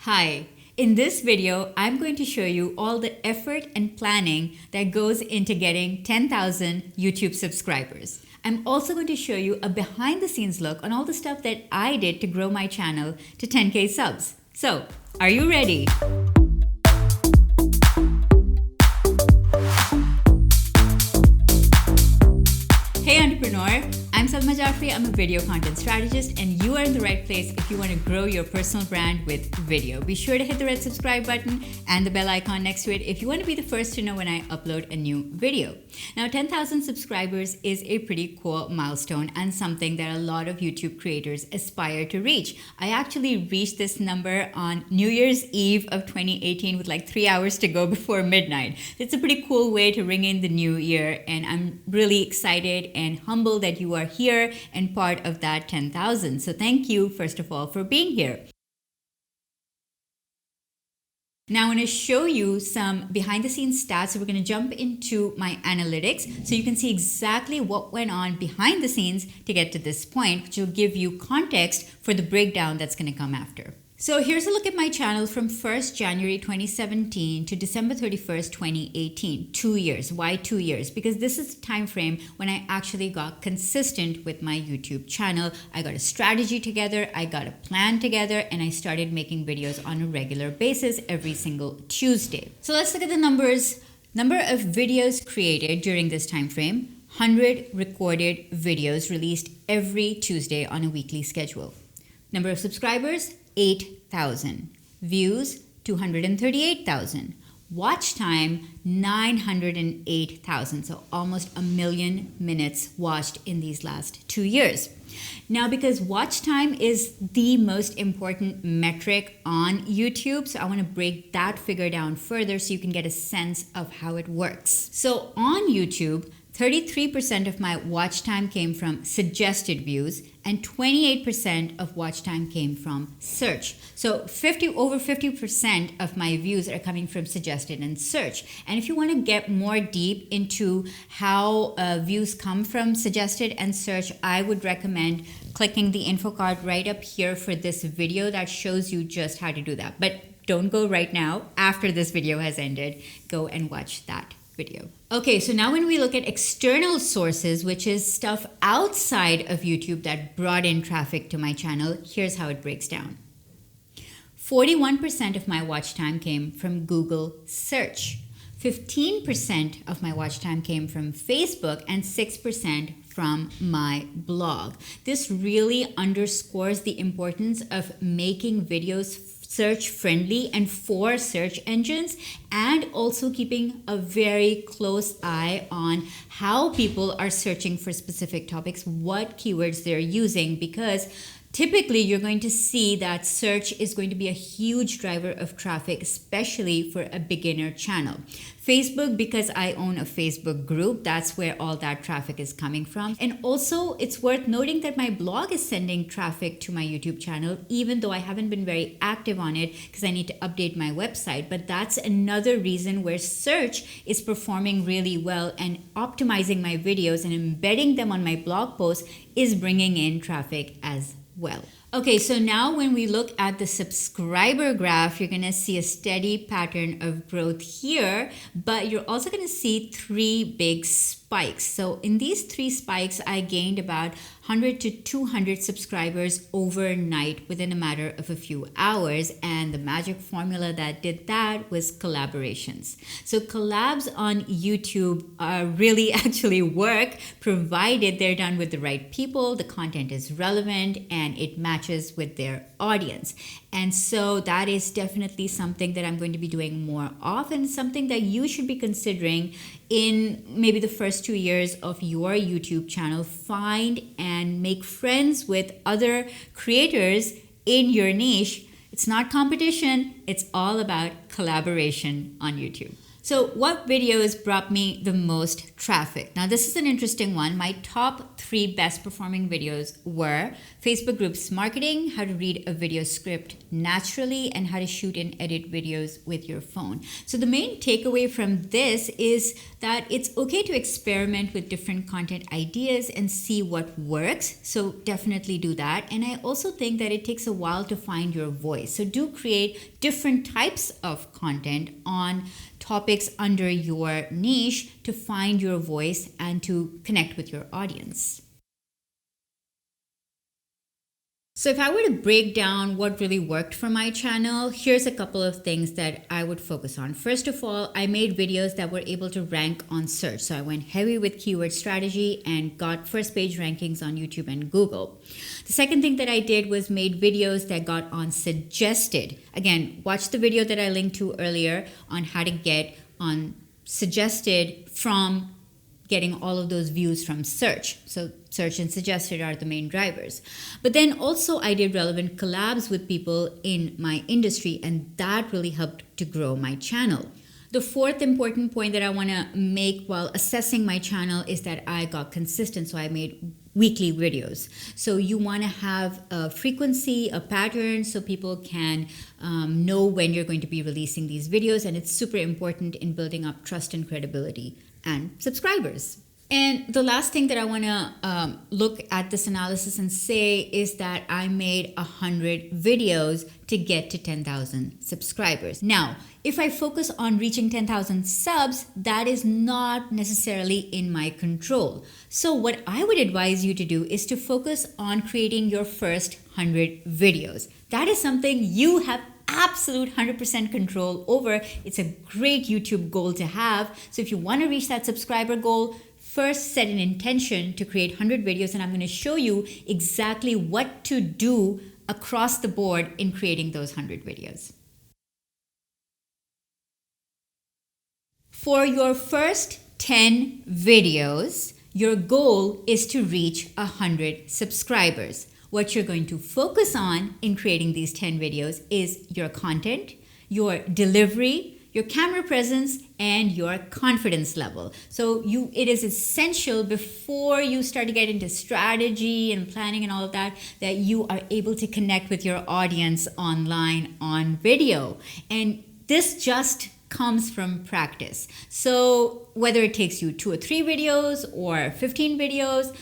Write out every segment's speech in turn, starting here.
Hi, in this video, I'm going to show you all the effort and planning that goes into getting 10,000 YouTube subscribers. I'm also going to show you a behind the scenes look on all the stuff that I did to grow my channel to 10K subs. So, are you ready? Hey entrepreneur, I'm Salma Jafri. I'm a video content strategist and you are in the right place if you want to grow your personal brand with video. Be sure to hit the red subscribe button and the bell icon next to it if you want to be the first to know when I upload a new video. Now 10,000 subscribers is a pretty cool milestone and something that a lot of YouTube creators aspire to reach. I actually reached this number on New Year's Eve of 2018 with like 3 hours to go before midnight. It's a pretty cool way to ring in the new year and I'm really excited and humble that you are here and part of that 10,000. So thank you, first of all, for being here. Now I want to show you some behind the scenes stats. So we're going to jump into my analytics so you can see exactly what went on behind the scenes to get to this point, which will give you context for the breakdown that's going to come after. So here's a look at my channel from 1st January 2017 to December 31st, 2018. 2 years. Why 2 years? Because this is the time frame when I actually got consistent with my YouTube channel. I got a strategy together, I got a plan together, and I started making videos on a regular basis every single Tuesday. So let's look at the numbers. Number of videos created during this time frame. 100 recorded videos released every Tuesday on a weekly schedule. Number of subscribers, 8,000. Views, 238,000. Watch time, 908,000. So almost 1 million minutes watched in these last 2 years. Now, because watch time is the most important metric on YouTube, so I want to break that figure down further so you can get a sense of how it works. So on YouTube, 33% of my watch time came from suggested views and 28% of watch time came from search. So over 50% of my views are coming from suggested and search. And if you want to get more deep into how views come from suggested and search, I would recommend clicking the info card right up here for this video that shows you just how to do that. But don't go right now. After this video has ended, go and watch that video. Okay, so now when we look at external sources, which is stuff outside of YouTube that brought in traffic to my channel, here's how it breaks down. 41% of my watch time came from Google search. 15% of my watch time came from Facebook and 6% from my blog. This really underscores the importance of making videos search friendly and for search engines, and also keeping a very close eye on how people are searching for specific topics, what keywords they're using, because typically you're going to see that search is going to be a huge driver of traffic, especially for a beginner channel. Facebook, because I own a Facebook group, that's where all that traffic is coming from. And also it's worth noting that my blog is sending traffic to my YouTube channel, even though I haven't been very active on it because I need to update my website. But that's another reason where search is performing really well, and optimizing my videos and embedding them on my blog posts is bringing in traffic as well. Okay, so now when we look at the subscriber graph, you're gonna see a steady pattern of growth here, but you're also gonna see 3 big spikes. So in these 3 spikes, I gained about 100 to 200 subscribers overnight within a matter of a few hours. And the magic formula that did that was collaborations. So collabs on YouTube really actually work, provided they're done with the right people, the content is relevant, and it matches with their audience. And so that is definitely something that I'm going to be doing more often, something that you should be considering in maybe the first 2 years of your YouTube channel. Find and make friends with other creators in your niche. It's not competition, it's all about collaboration on YouTube. So what videos brought me the most traffic? Now this is an interesting one. My top 3 best performing videos were Facebook groups marketing, how to read a video script naturally, and how to shoot and edit videos with your phone. So the main takeaway from this is that it's okay to experiment with different content ideas and see what works. So definitely do that. And I also think that it takes a while to find your voice. So do create different types of content on topics under your niche to find your voice and to connect with your audience. So if I were to break down what really worked for my channel, here's a couple of things that I would focus on. First of all, I made videos that were able to rank on search. So I went heavy with keyword strategy and got first page rankings on YouTube and Google. The second thing that I did was made videos that got on suggested. Again, watch the video that I linked to earlier on how to get on suggested from getting all of those views from search. So search and suggested are the main drivers. But then also I did relevant collabs with people in my industry, and that really helped to grow my channel. The fourth important point that I want to make while assessing my channel is that I got consistent. So I made weekly videos. So you want to have a frequency, a pattern, so people can know when you're going to be releasing these videos. And it's super important in building up trust and credibility and subscribers. And the last thing that I want to look at this analysis and say is that I made 100 videos to get to 10,000 subscribers. Now, if I focus on reaching 10,000 subs, that is not necessarily in my control. So what I would advise you to do is to focus on creating your first 100 videos. That is something you have absolute 100% control over. It's a great YouTube goal to have. So if you want to reach that subscriber goal, first set an intention to create 100 videos, and I'm going to show you exactly what to do across the board in creating those 100 videos. For your first 10 videos, your goal is to reach 100 subscribers. What you're going to focus on in creating these 10 videos is your content, your delivery, your camera presence, and your confidence level. So it is essential before you start to get into strategy and planning and all of that, that you are able to connect with your audience online on video. And this just comes from practice. So whether it takes you 2 or 3 videos or 15 videos,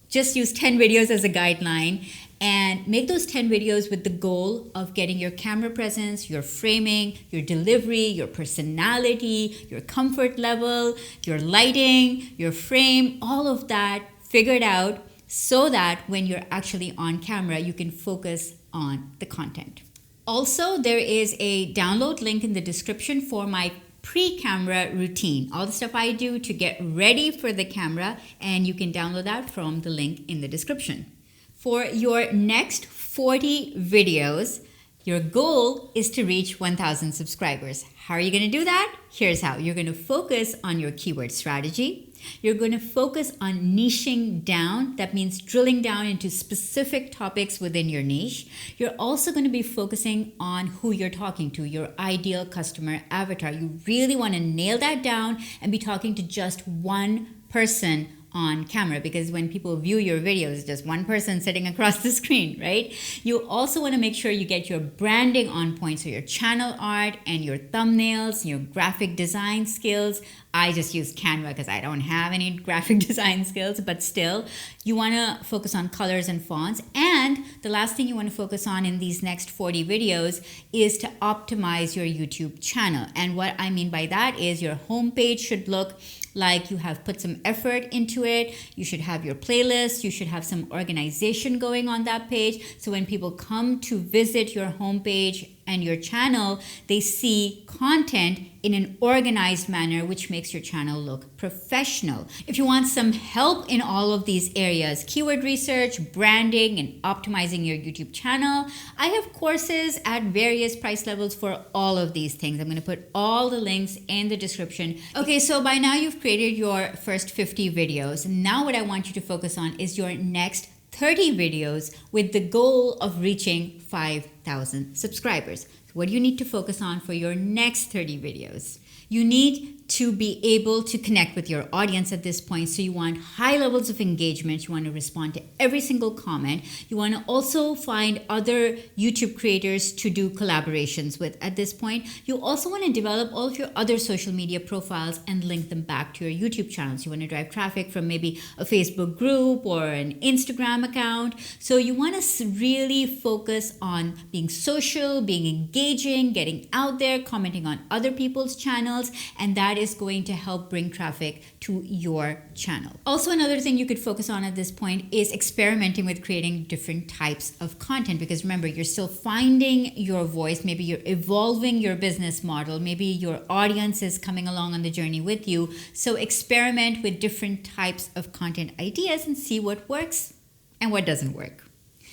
just use 10 videos as a guideline and make those 10 videos with the goal of getting your camera presence, your framing, your delivery, your personality, your comfort level, your lighting, your frame, all of that figured out so that when you're actually on camera, you can focus on the content. Also, there is a download link in the description for my pre-camera routine, all the stuff I do to get ready for the camera, and you can download that from the link in the description. For your next 40 videos, your goal is to reach 1,000 subscribers. How are you going to do that? Here's how. You're going to focus on your keyword strategy. You're going to focus on niching down. That means drilling down into specific topics within your niche. You're also going to be focusing on who you're talking to, your ideal customer avatar. You really want to nail that down and be talking to just one person on camera, because when people view your videos, just one person sitting across the screen, right? You also want to make sure you get your branding on point, so your channel art and your thumbnails, your graphic design skills. I just use Canva because I don't have any graphic design skills, but still, you want to focus on colors and fonts. And the last thing you want to focus on in these next 40 videos is to optimize your YouTube channel. And what I mean by that is your homepage should look like you have put some effort into it. You should have your playlist. You should have some organization going on that page. So when people come to visit your homepage and your channel, they see content in an organized manner, which makes your channel look professional. If you want some help in all of these areas, keyword research, branding, and optimizing your YouTube channel, I have courses at various price levels for all of these things. I'm going to put all the links in the description. Okay, so by now you've created your first 50 videos. Now what I want you to focus on is your next 30 videos with the goal of reaching 5,000 10,000 subscribers. So what do you need to focus on for your next 30 videos? You need to be able to connect with your audience at this point. So you want high levels of engagement. You want to respond to every single comment. You want to also find other YouTube creators to do collaborations with at this point. You also want to develop all of your other social media profiles and link them back to your YouTube channels. You want to drive traffic from maybe a Facebook group or an Instagram account. So you want to really focus on being social, being engaging, getting out there, commenting on other people's channels, and that is going to help bring traffic to your channel. Also, another thing you could focus on at this point is experimenting with creating different types of content, because remember, you're still finding your voice. Maybe you're evolving your business model. Maybe your audience is coming along on the journey with you. So experiment with different types of content ideas and see what works and what doesn't work.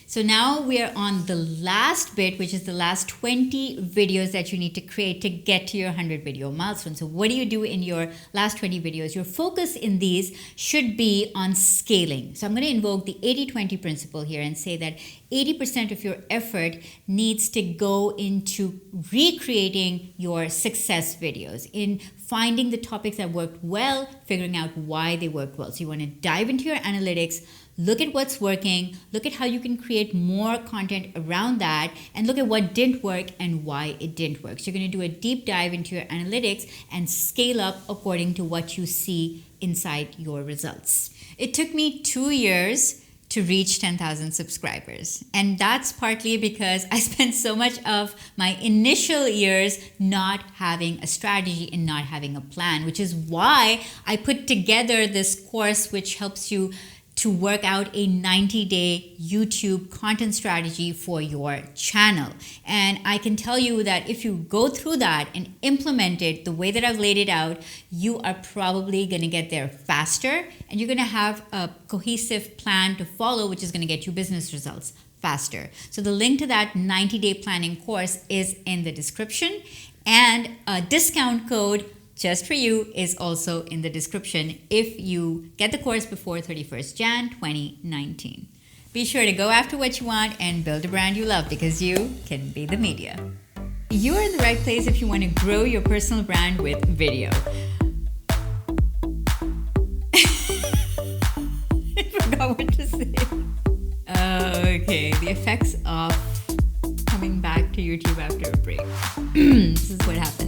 So now we are on the last bit, which is the last 20 videos that you need to create to get to your 100 video milestone. So what do you do in your last 20 videos? Your focus in these should be on scaling. So I'm going to invoke the 80-20 principle here and say that 80% of your effort needs to go into recreating your success videos, in finding the topics that worked well, figuring out why they worked well. So you want to dive into your analytics, look at what's working, look at how you can create more content around that, and look at what didn't work and why it didn't work. So you're going to do a deep dive into your analytics and scale up according to what you see inside your results. It took me 2 years to reach 10,000 subscribers. And that's partly because I spent so much of my initial years not having a strategy and not having a plan, which is why I put together this course which helps you to work out a 90-day YouTube content strategy for your channel. And I can tell you that if you go through that and implement it the way that I've laid it out, you are probably going to get there faster, and you're going to have a cohesive plan to follow, which is going to get you business results faster. So the link to that 90-day planning course is in the description, and a discount code just for you is also in the description if you get the course before 31st Jan 2019. Be sure to go after what you want and build a brand you love, because you can be the media. You're in the right place if you want to grow your personal brand with video. I forgot what to say. Okay, the effects of coming back to YouTube after a break. This is what happens.